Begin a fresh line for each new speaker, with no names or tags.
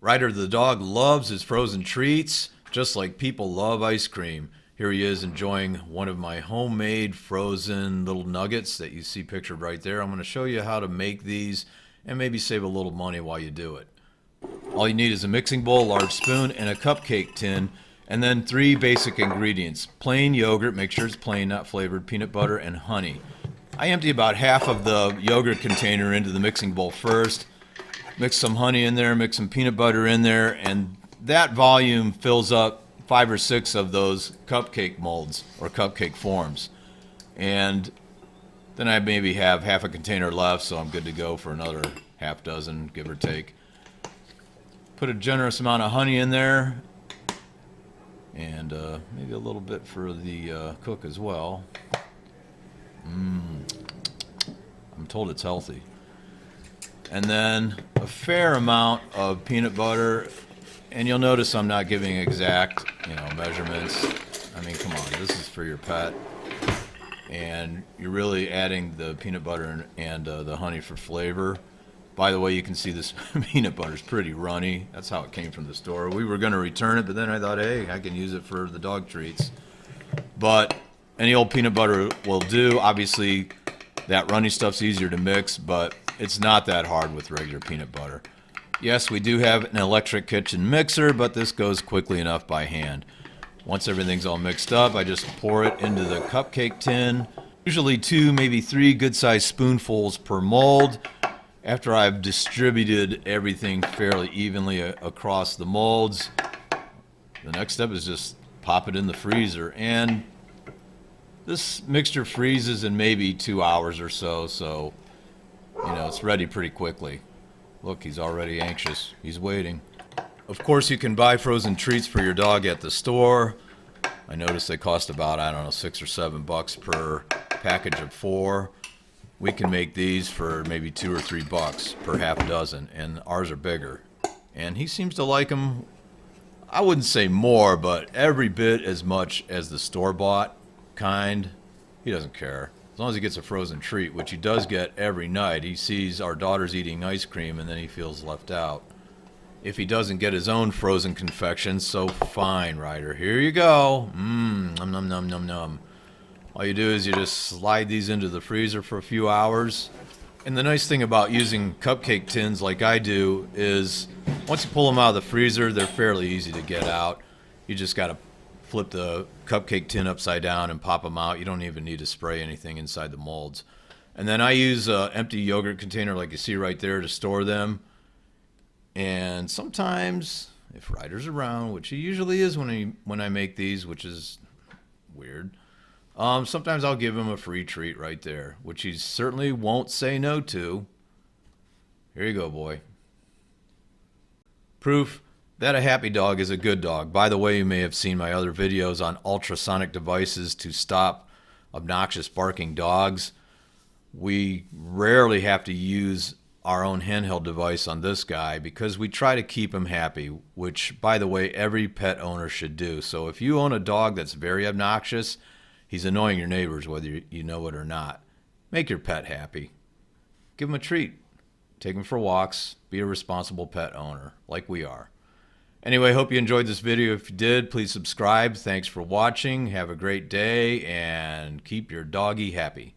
Ryder the dog loves his frozen treats, just like people love ice cream. Here he is enjoying one of my homemade frozen little nuggets that you see pictured right there. I'm going to show you how to make these and maybe save a little money while you do it. All you need is a mixing bowl, a large spoon, and a cupcake tin, and then 3 basic ingredients. Plain yogurt, make sure it's plain, not flavored, peanut butter, and honey. I empty about half of the yogurt container into the mixing bowl first. Mix some honey in there, mix some peanut butter in there, and that volume fills up 5 or 6 of those cupcake molds or cupcake forms. And then I maybe have half a container left, so I'm good to go for another half dozen, give or take. Put a generous amount of honey in there, and maybe a little bit for the cook as well. I'm told it's healthy. And then a fair amount of peanut butter, and you'll notice I'm not giving exact, measurements. I mean, come on, this is for your pet, and you're really adding the peanut butter and the honey for flavor. By the way, you can see this peanut butter is pretty runny. That's how it came from the store. We were going to return it, but then I thought, hey, I can use it for the dog treats. But any old peanut butter will do. Obviously, that runny stuff's easier to mix, but it's not that hard with regular peanut butter. Yes, we do have an electric kitchen mixer, but this goes quickly enough by hand. Once everything's all mixed up, I just pour it into the cupcake tin. Usually 2, maybe 3 good-sized spoonfuls per mold. After I've distributed everything fairly evenly across the molds, the next step is just pop it in the freezer. And this mixture freezes in maybe 2 hours or so, so it's ready pretty quickly. Look, he's already anxious. He's waiting. Of course, you can buy frozen treats for your dog at the store. I noticed they cost about, I don't know, $6 or $7 per package of 4. We can make these for maybe $2 or $3 per half dozen, and ours are bigger. And he seems to like them, I wouldn't say more, but every bit as much as the store-bought kind. He doesn't care. As long as he gets a frozen treat, which he does get every night. He sees our daughters eating ice cream, and then he feels left out. If he doesn't get his own frozen confection, so fine, Ryder. Here you go. Num num num num num. All you do is you just slide these into the freezer for a few hours. And the nice thing about using cupcake tins like I do is once you pull them out of the freezer, they're fairly easy to get out. You just got to flip the cupcake tin upside down and pop them out. You don't even need to spray anything inside the molds. And then I use an empty yogurt container like you see right there to store them. And sometimes, if Ryder's around, which he usually is when I make these, which is weird, sometimes I'll give him a free treat right there, which he certainly won't say no to. Here you go, boy. Proof that a happy dog is a good dog. By the way, you may have seen my other videos on ultrasonic devices to stop obnoxious barking dogs. We rarely have to use our own handheld device on this guy because we try to keep him happy, which, by the way, every pet owner should do. So if you own a dog that's very obnoxious, he's annoying your neighbors whether you know it or not. Make your pet happy. Give him a treat. Take him for walks. Be a responsible pet owner, like we are. Anyway, hope you enjoyed this video. If you did, please subscribe. Thanks for watching. Have a great day, and keep your doggy happy.